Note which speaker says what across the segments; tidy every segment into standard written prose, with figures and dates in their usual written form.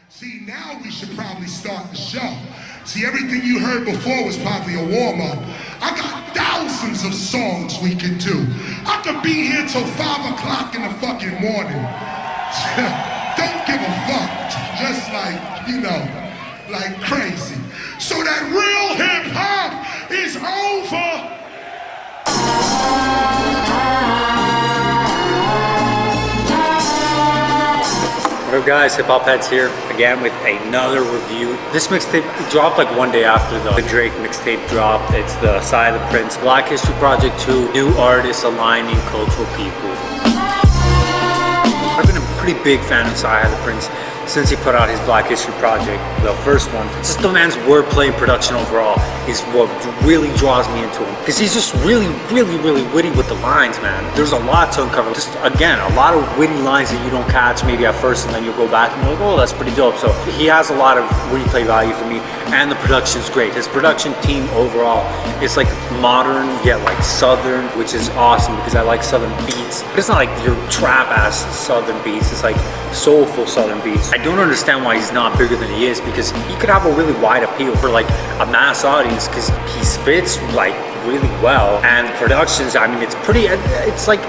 Speaker 1: See, now we should probably start the show. See, everything you heard before was probably a warm-up. I got thousands of songs we could do. I could be here till 5 o'clock in the fucking morning. Don't give a fuck. Just like, you know, like crazy. So that real hip-hop is over.
Speaker 2: What up guys, HipHoppas here again with another review. This mixtape dropped like one day after the Drake mixtape dropped. It's the Cyhi The Prynce Black Hystori Project 2, new artists aligning cultural people. I've been a pretty big fan of Cyhi The Prynce since he put out his Black Hystori Project, the first one. Just the man's wordplay and production overall is what really draws me into him. Because he's just really witty with the lines, man. There's a lot to uncover. Just, again, a lot of witty lines that you don't catch maybe at first, and then you'll go back and you're like, oh, that's pretty dope. So he has a lot of replay value for me, and the production's great. His production team overall is like modern, yet like southern, which is awesome because I like southern beats. But it's not like your trap-ass southern beats. It's like soulful southern beats. I don't understand why he's not bigger than he is, because he could have a really wide appeal for like a mass audience, because he spits like really well, and productions, I mean, it's pretty, it's like,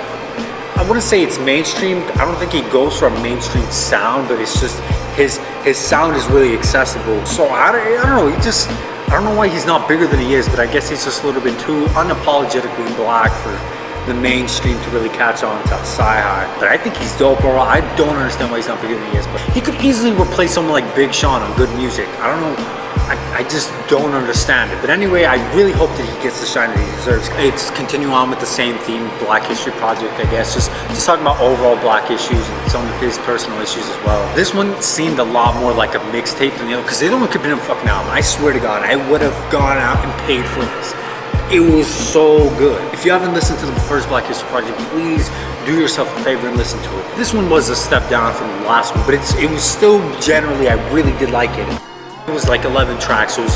Speaker 2: I wouldn't say it's mainstream. I don't think he goes for a mainstream sound, but it's just his sound is really accessible. So I don't know, I don't know why he's not bigger than he is, but I guess he's just a little bit too unapologetically black for the mainstream to really catch on to Cyhi. But I think he's dope overall. I don't understand why he's not bigger than he is, but he could easily replace someone like Big Sean on good music. I don't know, I just don't understand it. But anyway, I really hope that he gets the shine that he deserves. It's continuing on with the same theme, Black Hystori Project, I guess. Just talking about overall black issues and some of his personal issues as well. This one seemed a lot more like a mixtape than the other, because the other one could have been a fucking album. I swear to God, I would have gone out and paid for this. It was so good. If you haven't listened to the first Black Hystori Project, please do yourself a favor and listen to it. This one was a step down from the last one, but it was still generally, I really did like it. It was like 11 tracks, so it was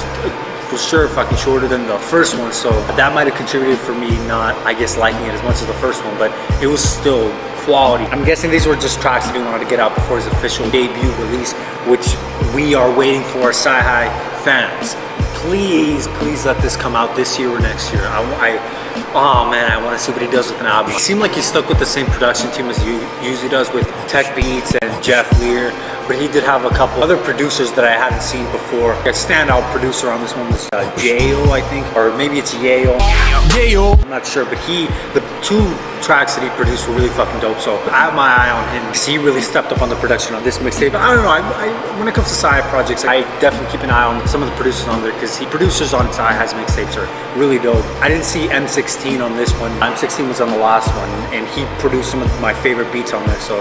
Speaker 2: for sure fucking shorter than the first one, so that might have contributed for me not, I guess, liking it as much as the first one, but it was still quality. I'm guessing these were just tracks that he wanted to get out before his official debut release, which we are waiting for, Cyhi fans. Please let this come out this year or next year. Oh man, I want to see what he does with an album. It seemed like he stuck with the same production team as he usually does with Tech Beats and Jeff Lear, but he did have a couple other producers that I hadn't seen before. A standout producer on this one was J.O., I think, or maybe it's Yayo. I'm not sure, but the two tracks that he produced were really fucking dope, so I have my eye on him because he really stepped up on the production on this mixtape. I don't know, when it comes to Cyhi projects, I definitely keep an eye on some of the producers on there, because producers on Cyhi's mixtapes are really dope. I didn't see M16 on this one. M16 was on the last one, and he produced some of my favorite beats on there, so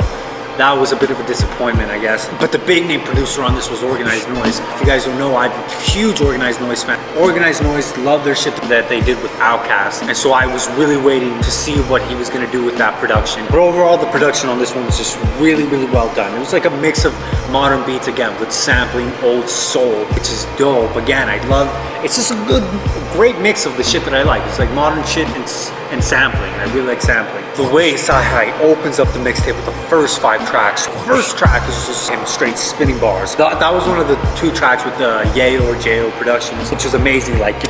Speaker 2: that was a bit of a disappointment, I guess. But the big name producer on this was Organized Noise. If you guys don't know, I'm a huge Organized Noise fan. Organized Noise loved their shit that they did with Outkast, and so I was really waiting to see what he was gonna do with that production. But overall, the production on this one was just really well done. It was like a mix of modern beats again with sampling old soul, which is dope. Again, it's just a great mix of the shit that I like. It's like modern shit and sampling. I really like sampling. The way Cyhi opens up the mixtape with the first 5 tracks. The first track is just him straight spinning bars. That was one of the 2 tracks with the Yayo or J.O. productions, which was amazing. Like,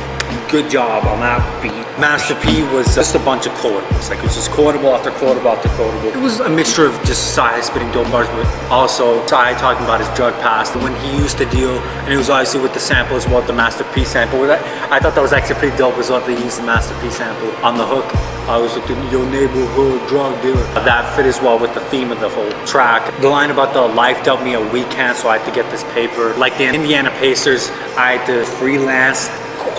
Speaker 2: good job on that beat. Master P was just a bunch of quotables. Like, it was just quotable after quotable after quotable. It was a mixture of just Cyhi spitting dope bars, but also Cyhi talking about his drug past and when he used to deal, and it was obviously with the sample as well, the Master P sample. I thought that was actually pretty dope as well, they used the Master P sample on the hook. I was looking at your neighborhood drug dealer. That fit as well with the theme of the whole track. The line about the life dealt me a weekend, so I had to get this paper. Like the Indiana Pacers, I had to freelance.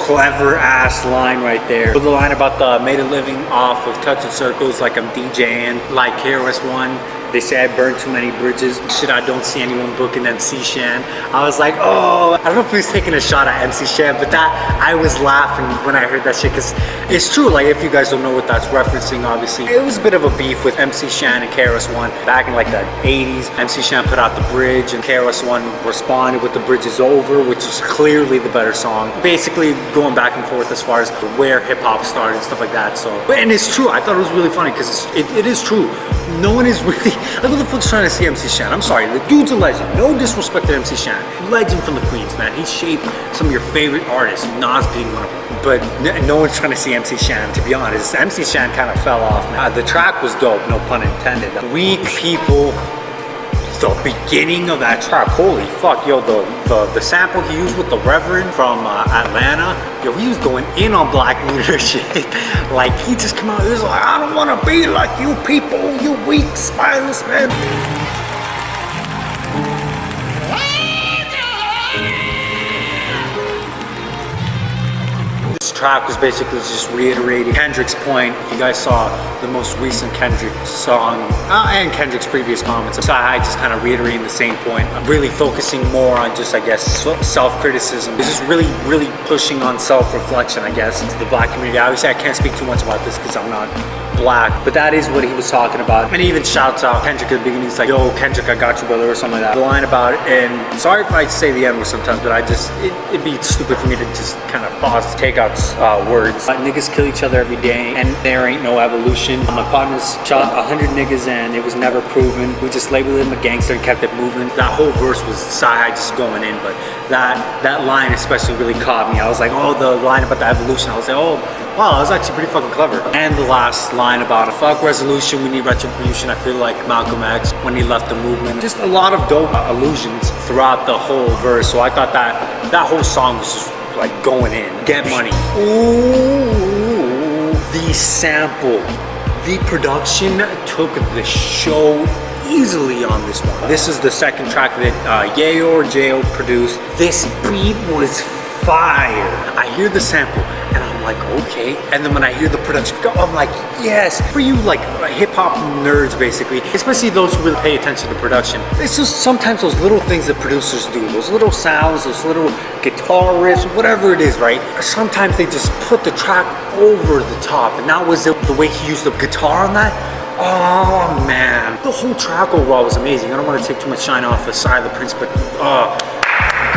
Speaker 2: Clever ass line right there. The line about the made a living off of touching circles, like I'm DJing, like KRS-One. They say I burned too many bridges. Shit, I don't see anyone booking MC Shan. I was like, oh, I don't know if he was taking a shot at MC Shan, but I was laughing when I heard that shit, because it's true. Like, if you guys don't know what that's referencing, obviously, it was a bit of a beef with MC Shan and KRS-One back in like the 80s. MC Shan put out The Bridge, and KRS-One responded with The Bridge Is Over, which is clearly the better song. Basically going back and forth as far as where hip hop started and stuff like that. So, and it's true. I thought it was really funny because it is true. No one is really Like, who the fuck's trying to see Emcee Xound? I'm sorry, the dude's a legend. No disrespect to Emcee Xound. Legend from the Queens, man. He shaped some of your favorite artists, Nas being one of them. But no one's trying to see Emcee Xound, to be honest. Emcee Xound kind of fell off, man. The track was dope, no pun intended. Weak people. The beginning of that track, holy fuck, yo, the sample he used with the Reverend from Atlanta, yo, he was going in on black leadership. Like, he just come out, he was like, I don't want to be like you people, you weak, spineless men. This track was basically just reiterating Kendrick's point. If you guys saw the most recent Kendrick song and Kendrick's previous comments, Cyhi just kind of reiterating the same point. I'm really focusing more on just, I guess, self-criticism. This is really pushing on self-reflection, I guess, into the black community. Obviously, I can't speak too much about this because I'm not black, but that is what he was talking about. And he even shouts out Kendrick at the beginning. He's like, yo, Kendrick, I got you, brother, or something like that. The line about it, and sorry if I say the N-word sometimes, but it'd be stupid for me to just kind of pause, take out words. Niggas kill each other every day, and there ain't no evolution. My partners shot 100 niggas, and it was never proven. We just labeled him a gangster and kept it moving. That whole verse was Cyhi just going in, but that line especially really caught me. I was like, oh, the line about the evolution. I was like, oh, wow, that was actually pretty fucking clever. And the last line about a fuck resolution, we need retribution. I feel like Malcolm X when he left the movement. Just a lot of dope allusions throughout the whole verse. So I thought that whole song was just like going in. Get money. Ooh, the sample, the production took the show easily on this one. This is the second track that J.O. produced. This beat was fire. I hear the sample and I'm like, okay. And then when I hear the production go, I'm like, yes. For you like hip-hop nerds basically, especially those who really pay attention to production, it's just sometimes those little things that producers do, those little sounds, those little guitar riffs, whatever it is, right? Sometimes they just put the track over the top, and that was the way he used the guitar on that. Oh man, the whole track overall was amazing. I don't want to take too much shine off of Cyhi The Prynce, but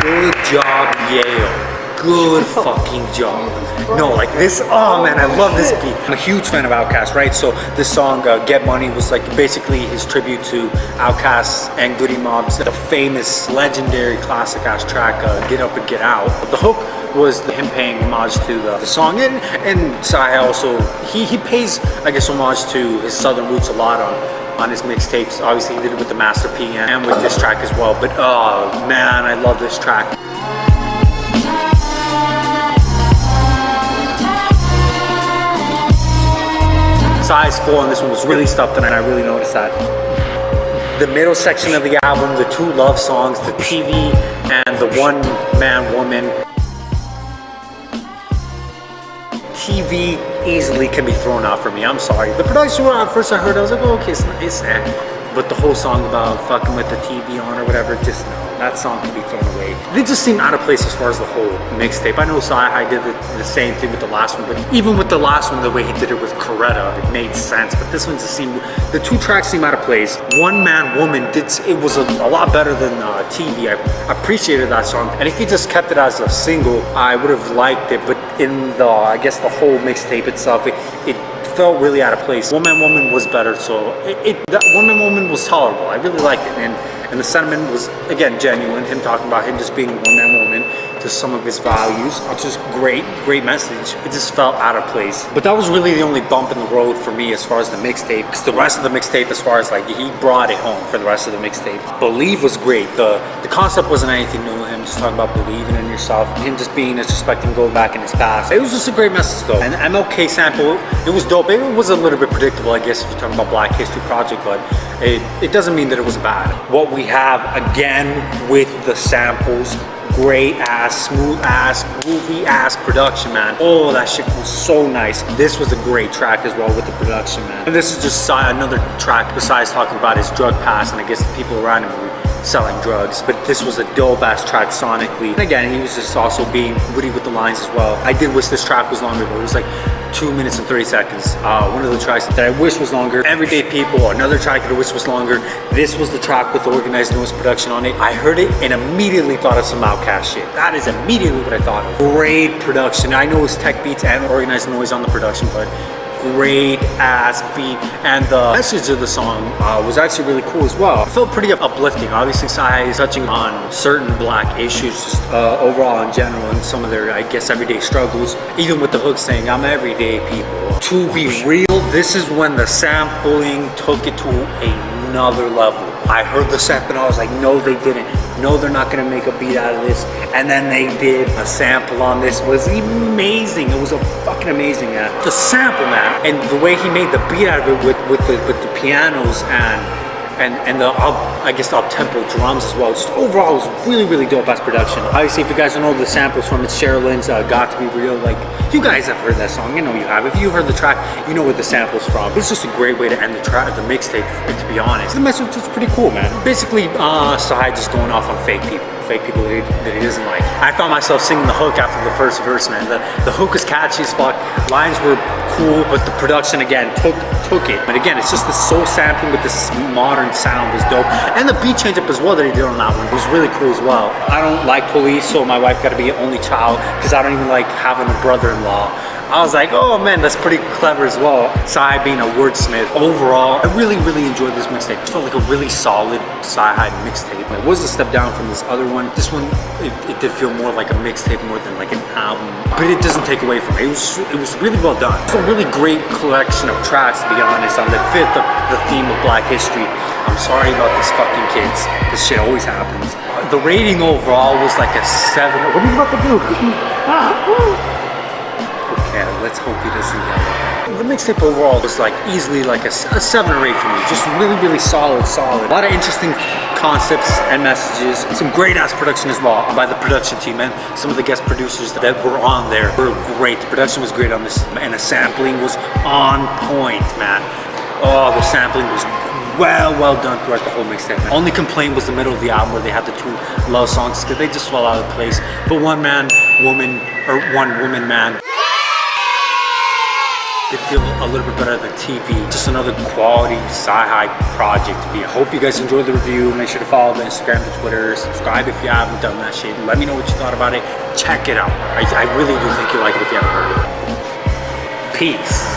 Speaker 2: good job, Yale. Good fucking job. No, like this, oh man, I love this beat. I'm a huge fan of Outkast, right? So this song, Get Money, was like basically his tribute to Outkast and Goody Mob's, the famous, legendary, classic-ass track, Get Up and Get Out. The hook was him paying homage to the song, and Cyhi also, he pays, I guess, homage to his southern roots a lot on his mixtapes. Obviously, he did it with the Master P and with this track as well, but oh man, I love this track. Cyhi's flow on this one was really stuffed, and I really noticed that. The middle section of the album, the two love songs, the TV, and the one man woman. TV easily can be thrown out for me, I'm sorry. The production, when at first I heard, I was like, oh, okay, it's but the whole song about fucking with the TV on or whatever, just no, that song can be thrown away. They just seem out of place as far as the whole mixtape. I know Cyhi did the same thing with the last one, but even with the last one, the way he did it with Coretta, it made sense. But this one just seemed, the two tracks seem out of place. One Man Woman, it was a lot better than TV. I appreciated that song. And if he just kept it as a single, I would have liked it. But in I guess the whole mixtape itself, it felt really out of place. One Man Woman was better, so that One Man Woman was tolerable. I really liked it, and the sentiment was, again, genuine. Him talking about him just being a one-man woman to some of his values, which is great message. It just felt out of place. But that was really the only bump in the road for me as far as the mixtape. Because the rest of the mixtape, as far as like, he brought it home for the rest of the mixtape. Believe was great. The concept wasn't anything new. Him just talking about believing in yourself, him just being disrespecting, going back in his past. It was just a great message though. And the MLK sample, it was dope. It was a little bit predictable, I guess, if you're talking about Black Hystori Project, but it doesn't mean that it was bad. What we have again with the samples, great ass, smooth ass, groovy ass production, man. Oh, that shit was so nice. This was a great track as well with the production, man. And this is just another track besides talking about his drug past, and I guess the people around him were selling drugs. But this was a dope ass track sonically. And again, he was just also being witty with the lines as well. I did wish this track was longer, but it was like 2 minutes and 30 seconds. One of the tracks that I wish was longer. Everyday People, another track that I wish was longer. This was the track with the Organized Noise production on it. I heard it and immediately thought of some Outkast shit. That is immediately what I thought of. Great production. I know it's Tech Beats and Organized Noise on the production, but great ass beat, and the message of the song was actually really cool as well. It felt pretty uplifting. Obviously, Cyhi is touching on certain black issues, just overall in general, and some of their, I guess, everyday struggles. Even with the hook saying, "I'm everyday people." To be real, this is when the sampling took it to another level. I heard the sample and I was like, no, they didn't. No, they're not gonna make a beat out of this. And then they did. A sample on this was amazing. It was a fucking amazing, man. The sample, man, and the way he made the beat out of it with the pianos and the I guess the up-tempo drums as well. Just overall, it was really dope ass production. Obviously, if you guys don't know the samples from, it's Sherilyn's "Got to Be Real." Like, you guys have heard that song. I know you have. If you heard the track, you know what the sample's from. It's just a great way to end the mixtape. To be honest, the message was pretty cool, man. Basically, Cyhi just going off on fake people that he doesn't like. I found myself singing the hook after the first verse, man. The hook was catchy as fuck. Lines were cool, but the production again took it. But again, it's just the soul sampling with this modern sound was dope, and the beat change up as well that he did on that one was really cool as well. I don't like police, so my wife got to be an only child because I don't even like having a brother-in-law. I was like, oh man, that's pretty clever as well. Cyhi being a wordsmith. Overall, I really enjoyed this mixtape. It felt like a really solid Cyhi mixtape. It was a step down from this other one. This one, it did feel more like a mixtape more than like an album. But it doesn't take away from it. It was really well done. It's a really great collection of tracks, to be honest, that fit the theme of Black history. I'm sorry about this fucking kids. This shit always happens. The rating overall was like a 7. What are you about to do? Okay, let's hope he doesn't yell at that. The mixtape overall was like easily like a 7 or 8 for me. Just really solid. A lot of interesting concepts and messages. Some great ass production as well by the production team, and some of the guest producers that were on there were great. The production was great on this, and the sampling was on point, man. Oh, the sampling was well done throughout the whole mixtape. Only complaint was the middle of the album where they had the 2 love songs because they just fell out of place. But one woman, man. It feels a little bit better than TV. Just another quality Cyhi project to be. I hope you guys enjoyed the review. Make sure to follow the Instagram, the Twitter, subscribe if you haven't done that shit. Let me know what you thought about it. Check it out. I really do think you'll like it if you haven't heard it. Peace.